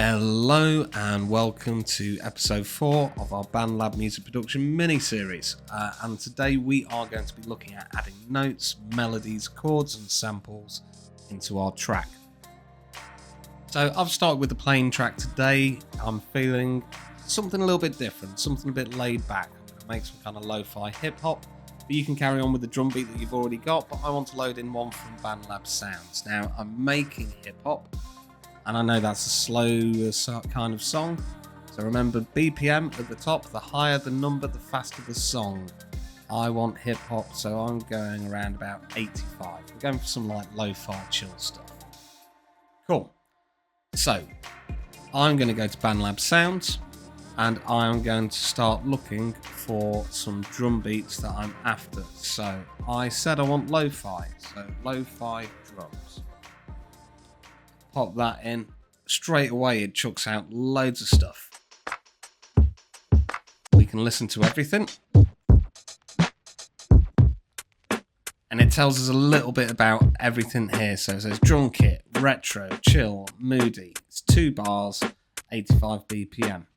Hello and welcome to episode 4 of our BandLab music production mini-series. And today we are going to be looking at adding notes, melodies, chords and samples into our track. So I've started with the plain track today. I'm feeling something a little bit different, something a bit laid back. I'm going to make some kind of lo-fi hip-hop, but you can carry on with the drum beat that you've already got, but I want to load in one from BandLab Sounds. Now I'm making hip-hop, and I know that's a slow kind of song. So remember BPM at the top, the higher the number, the faster the song. I want hip hop, so I'm going around about 85. We're going for some like lo-fi chill stuff. Cool. So I'm going to go to BandLab Sounds and I'm going to start looking for some drum beats that I'm after. So I said I want lo-fi, so lo-fi drums. Pop that in. Straight away it chucks out loads of stuff. We can listen to everything. And it tells us a little bit about everything here. So it says drum kit, retro, chill, moody. It's 2 bars, 85 BPM.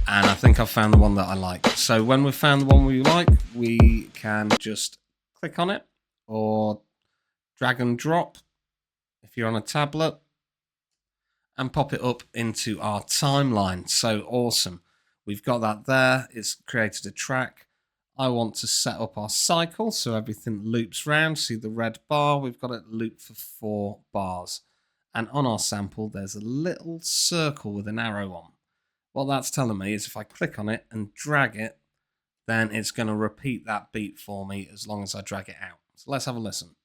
And I think I've found the one that I like. So when we've found the one we like, we can just click on it, or drag and drop if you're on a tablet, and pop it up into our timeline. So awesome. We've got that there. It's created a track. I want to set up our cycle so everything loops round. See the red bar? We've got it looped for 4 bars. And on our sample, there's a little circle with an arrow on. What that's telling me is if I click on it and drag it, then it's going to repeat that beat for me as long as I drag it out. So let's have a listen.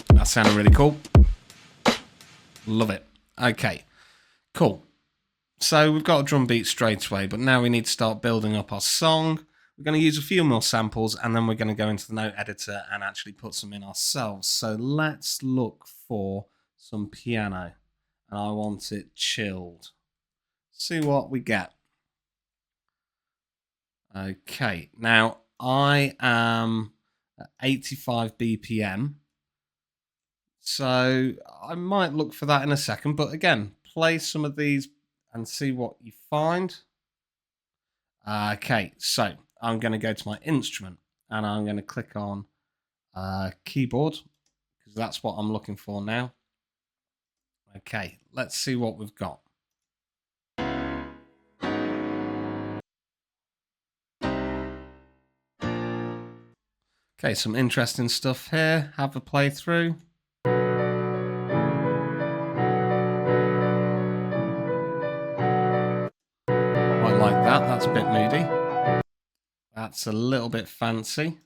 That sounded really cool. Love it. Okay, cool. So we've got a drum beat straight away, but now we need to start building up our song. We're going to use a few more samples and then we're going to go into the note editor and actually put some in ourselves. So let's look for some piano, and I want it chilled. See what we get. Okay, now I am at 85 BPM, so I might look for that in a second, but again, play some of these and see what you find. Okay, so I'm going to go to my instrument and I'm going to click on keyboard, because that's what I'm looking for now. Okay, let's see what we've got. Okay, some interesting stuff here. Have a playthrough. Quite like that. That's a bit moody. That's a little bit fancy.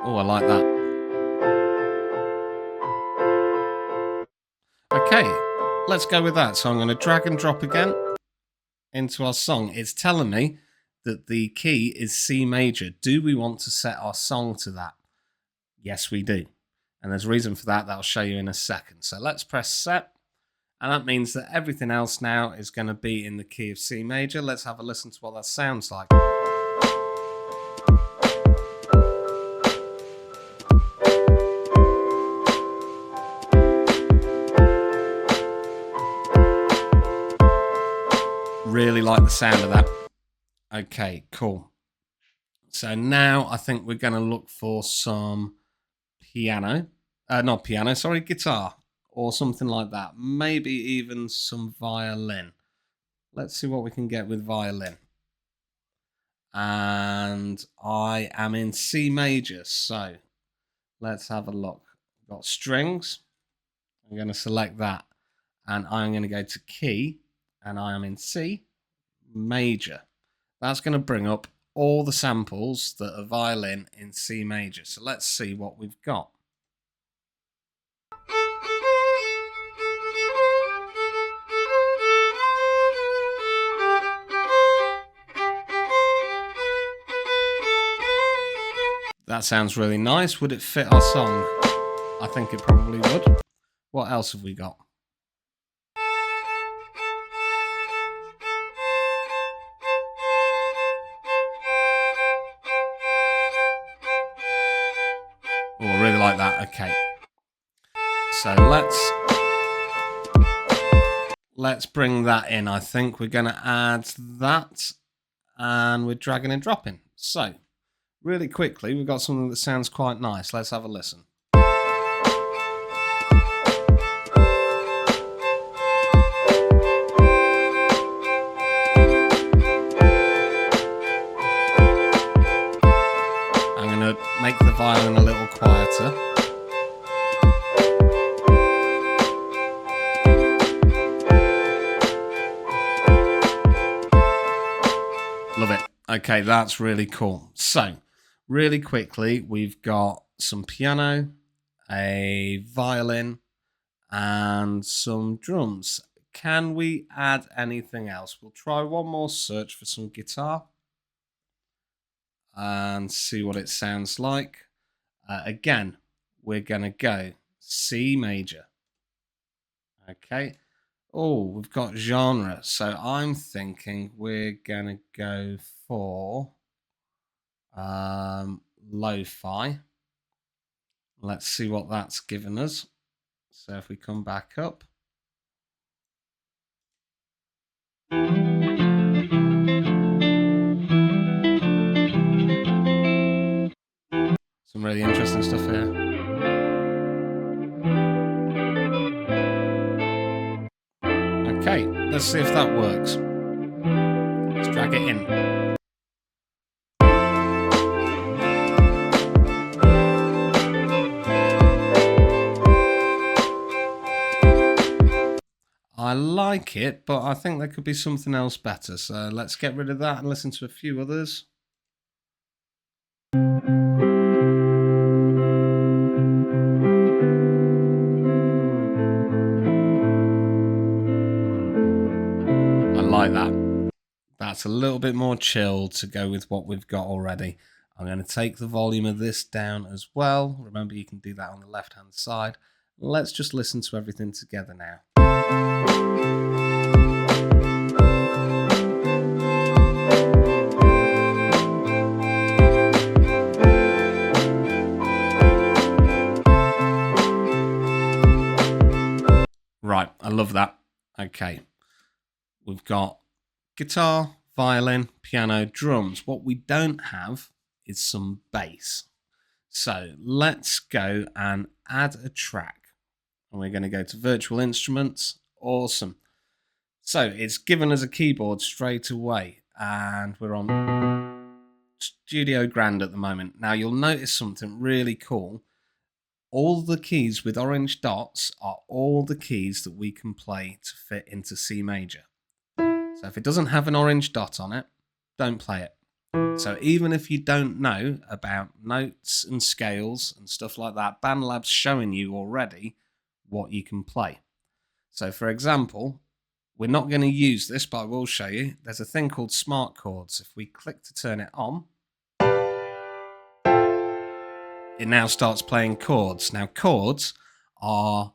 Oh, I like that. Okay, let's go with that. So I'm going to drag and drop again into our song. It's telling me that the key is C major. Do we want to set our song to that? Yes, we do. And there's a reason for that I'll show you in a second. So let's press set. And that means that everything else now is going to be in the key of C major. Let's have a listen to what that sounds like. Really like the sound of that. Okay, cool. So now I think we're going to look for some piano. Guitar or something like that. Maybe even some violin. Let's see what we can get with violin. And I am in C major, so let's have a look. I've got strings. I'm going to select that and I'm going to go to key, and I am in C major. That's going to bring up all the samples that are violin in C major. So let's see what we've got. That sounds really nice. Would it fit our song? I think it probably would. What else have we got? really like that. Okay. So let's bring that in. I think we're going to add that, and we're dragging and dropping. So really quickly, we've got something that sounds quite nice. Let's have a listen. I'm going to make the violin a little quieter. Love it. Okay, that's really cool. So, really quickly, we've got some piano, a violin, and some drums. Can we add anything else? We'll try one more search for some guitar and see what it sounds like. Again, we're going to go C major. Okay. Oh, we've got genre. So I'm thinking we're going to go for lo-fi. Let's see what that's given us. So if we come back up. Some really interesting stuff here. Okay, let's see if that works. Let's drag it in. I like it, but I think there could be something else better. So let's get rid of that and listen to a few others. I like that. That's a little bit more chill to go with what we've got already. I'm going to take the volume of this down as well. Remember, you can do that on the left-hand side. Let's just listen to everything together now. Right, I love that. Okay, we've got guitar, violin, piano, drums. What we don't have is some bass. So let's go and add a track. And we're going to go to virtual instruments. Awesome. So it's given us a keyboard straight away. And we're on Studio Grand at the moment. Now you'll notice something really cool. All the keys with orange dots are all the keys that we can play to fit into C major. So if it doesn't have an orange dot on it, don't play it. So even if you don't know about notes and scales and stuff like that, BandLab's showing you already what you can play. So for example, we're not going to use this, but I will show you. There's a thing called smart chords. If we click to turn it on, it now starts playing chords. Now chords are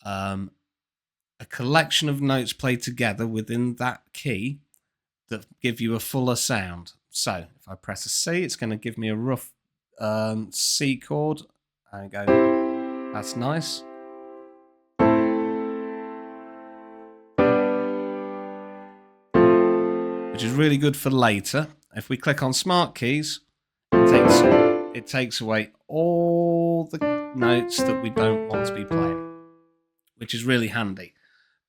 a collection of notes played together within that key that give you a fuller sound. So if I press a C, it's going to give me a rough C chord. I go, that's nice. Which is really good for later. If we click on smart keys, it takes away all the notes that we don't want to be playing, which is really handy.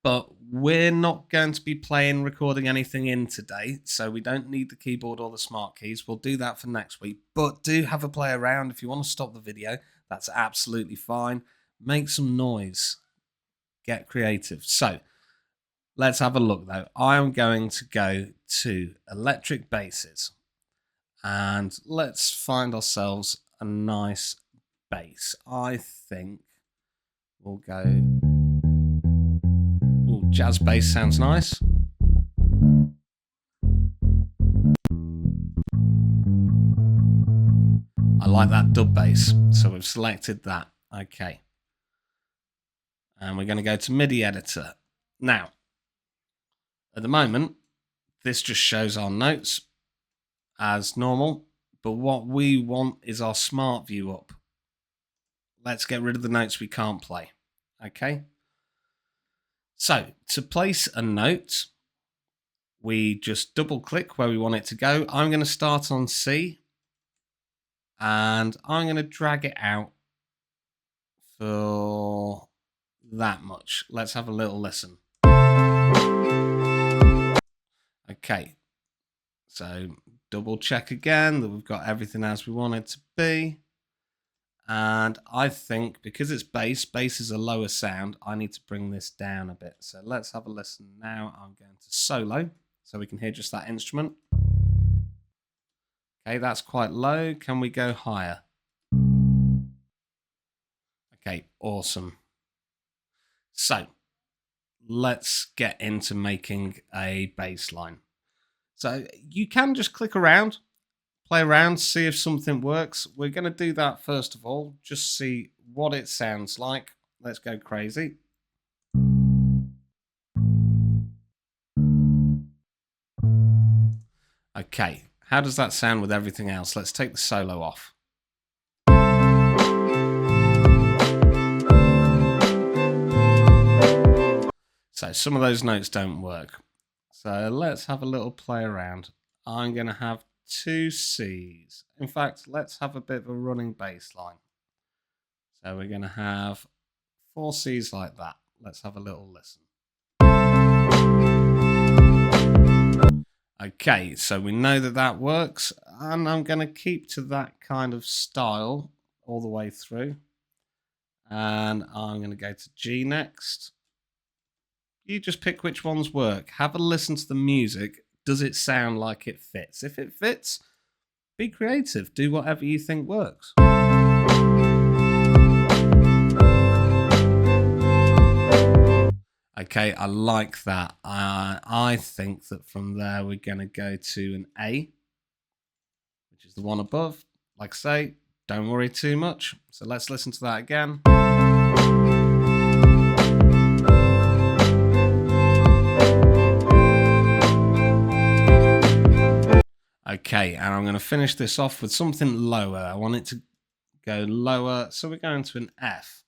But we're not going to be recording anything in today, so we don't need the keyboard or the smart keys. We'll do that for next week. But do have a play around. If you want to stop the video, that's absolutely fine. Make some noise. Get creative. So let's have a look, though. I am going to go to electric basses. And let's find ourselves a nice bass. I think we'll go... Jazz bass sounds nice. I like that dub bass, so we've selected that. Okay. And we're going to go to MIDI editor. Now, at the moment, this just shows our notes as normal, but what we want is our smart view up. let's get rid of the notes we can't play. Okay. So to place a note, we just double click where we want it to go. I'm going to start on C and I'm going to drag it out for that much. Let's have a little listen. Okay, so double check again that we've got everything as we want it to be. And I think because it's bass is a lower sound, I need to bring this down a bit. So let's have a listen now. I'm going to solo so we can hear just that instrument. Okay, that's quite low. Can we go higher? Okay, awesome. So let's get into making a bass line. So you can just click around, play around, see if something works. We're going to do that first of all, just see what it sounds like. Let's go crazy. Okay, how does that sound with everything else? Let's take the solo off. So some of those notes don't work. So let's have a little play around. I'm going to have 2 C's. In fact, let's have a bit of a running bass line. So we're going to have 4 C's like that. Let's have a little listen. Okay, so we know that that works, and I'm going to keep to that kind of style all the way through. And I'm going to go to G next. You just pick which ones work. Have a listen to the music. Does it sound like it fits? If it fits, be creative. Do whatever you think works. Okay, I like that. I think that from there we're going to go to an A, which is the one above. Like I say, don't worry too much. So let's listen to that again. Okay, and I'm going to finish this off with something lower. I want it to go lower, so we're going to an F.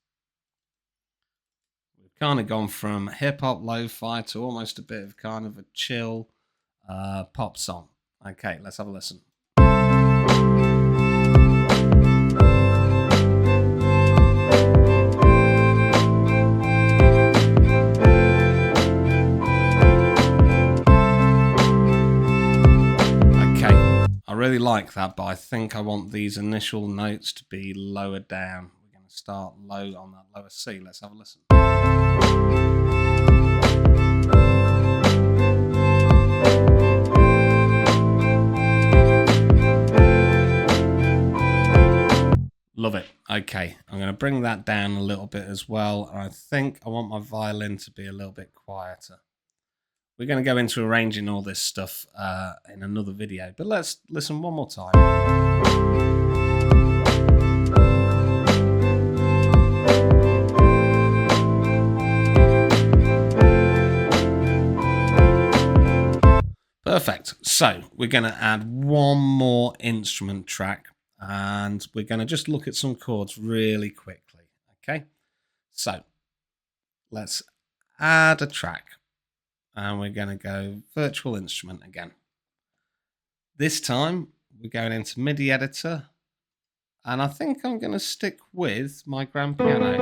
We've kind of gone from hip-hop lo-fi to almost a bit of kind of a chill pop song. Okay, let's have a listen. I really like that, but I think I want these initial notes to be lower down. We're going to start low on that lower C. Let's have a listen. Love it. Okay, I'm going to bring that down a little bit as well. And I think I want my violin to be a little bit quieter. We're going to go into arranging all this stuff in another video, but let's listen one more time. Perfect. So we're going to add one more instrument track, and we're going to just look at some chords really quickly. Okay, so let's add a track. And we're going to go virtual instrument again. This time we're going into MIDI editor. And I think I'm going to stick with my grand piano.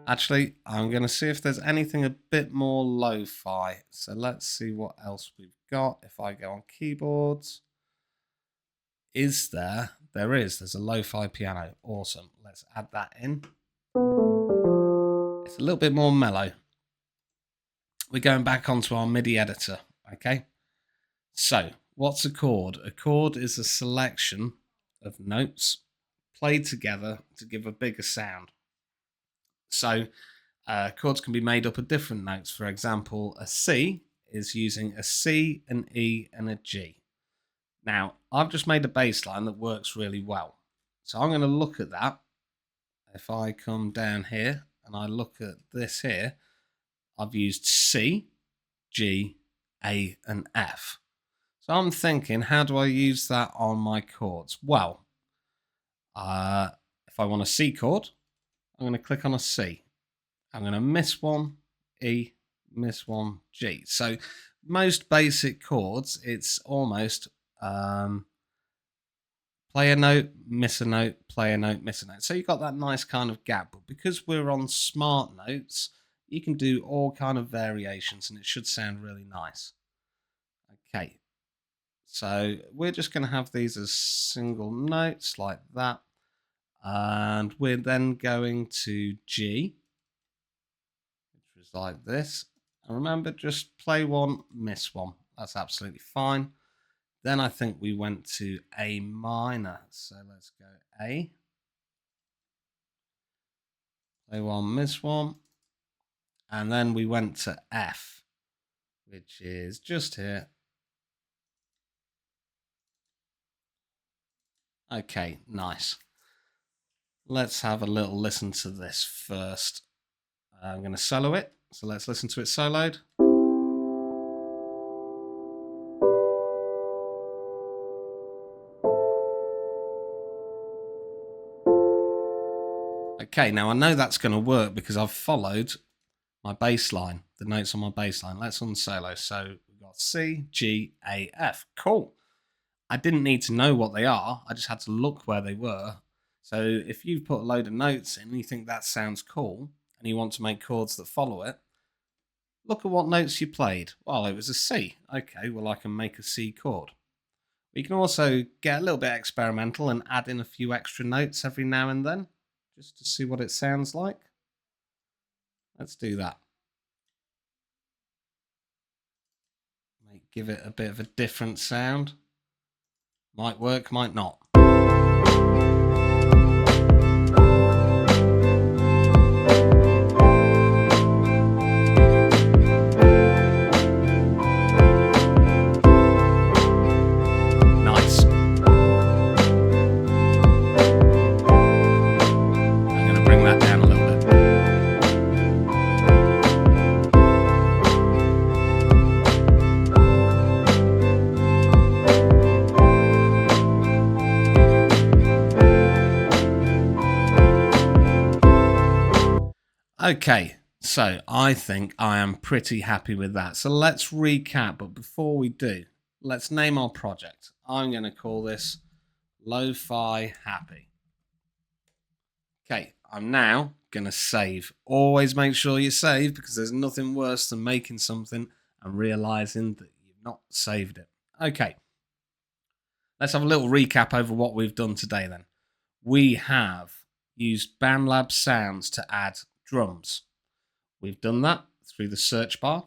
Actually, I'm going to see if there's anything a bit more lo-fi. So let's see what else we've got. If I go on keyboards. Is there? There is. There's a lo-fi piano. Awesome. Let's add that in. It's a little bit more mellow. We're going back onto our MIDI editor, okay? So, what's a chord? A chord is a selection of notes played together to give a bigger sound. So, chords can be made up of different notes. For example, a C is using a C, an E, and a G. Now, I've just made a bass line that works really well. So, I'm going to look at that. If I come down here and I look at this here, I've used C, G, A, and F. So I'm thinking, how do I use that on my chords? Well, if If I want a C chord, I'm going to click on a C. I'm going to miss one E, miss one G. So most basic chords, it's almost play a note, miss a note, play a note, miss a note. So you've got that nice kind of gap. But because we're on smart notes, you can do all kind of variations and it should sound really nice. Okay, so we're just going to have these as single notes like that. And we're then going to G, which is like this. And remember, just play one, miss one. That's absolutely fine. Then I think we went to A minor. So let's go A. Play one, miss one. And then we went to F, which is just here. Okay, nice. Let's have a little listen to this first. I'm going to solo it. So let's listen to it soloed. Okay, now I know that's going to work because I've followed my bass line, the notes on my bass line. Let's unsolo. So we've got C, G, A, F. Cool. I didn't need to know what they are. I just had to look where they were. So if you've put a load of notes in and you think that sounds cool and you want to make chords that follow it, look at what notes you played. Well, it was a C. Okay, well I can make a C chord. You can also get a little bit experimental and add in a few extra notes every now and then, just to see what it sounds like. Let's do that. Give it a bit of a different sound. Might work, might not. Okay, so I think I am pretty happy with that. So let's recap, but before we do, let's name our project. I'm going to call this Lo-Fi Happy. Okay, I'm now going to save. Always make sure you save because there's nothing worse than making something and realizing that you've not saved it. Okay, let's have a little recap over what we've done today then. We have used BandLab sounds to add drums. We've done that through the search bar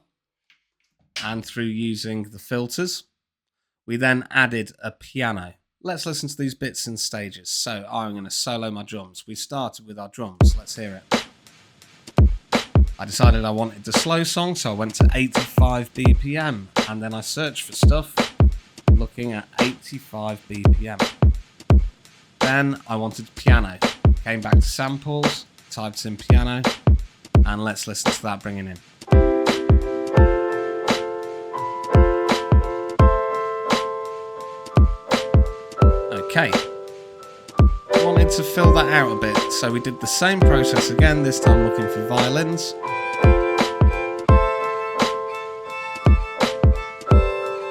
and through using the filters. We then added a piano. Let's listen to these bits in stages. So I'm going to solo my drums. We started with our drums. Let's hear it. I decided I wanted the slow song, so I went to 85 BPM and then I searched for stuff looking at 85 BPM. Then I wanted piano. Came back to samples, typed in piano, and let's listen to that bringing in. Okay, I wanted to fill that out a bit, so we did the same process again, this time looking for violins.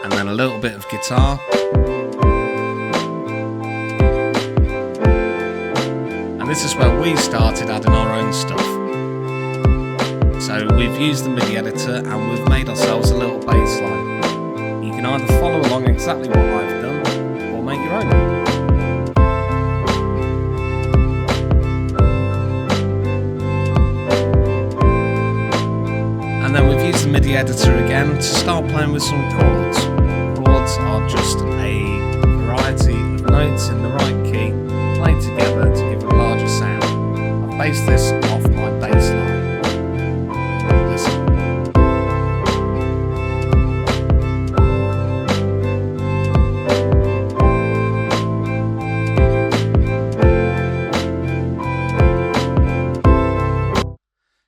And then a little bit of guitar. And this is where we started adding our own stuff. So we've used the MIDI editor and we've made ourselves a little bass line. You can either follow along exactly what I've done or make your own. And then we've used the MIDI editor again to start playing with some chords. Chords are just a variety of notes in the right key played together to give a larger sound. I've based this off my bass line.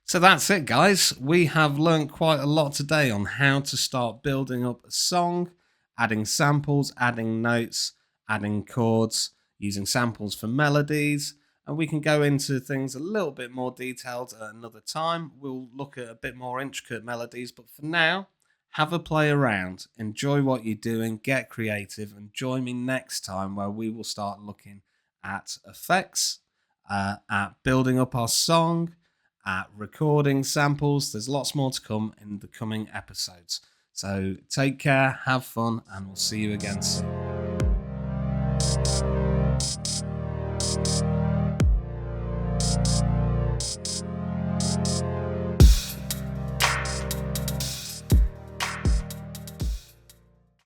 So that's it, guys. We have learned quite a lot today on how to start building up a song, adding samples, adding notes, adding chords, using samples for melodies, and we can go into things a little bit more detailed at another time. We'll look at a bit more intricate melodies, but for now, have a play around, enjoy what you're doing, get creative, and join me next time where we will start looking at effects, at building up our song, at recording samples. There's lots more to come in the coming episodes. So take care, have fun, and we'll see you again soon.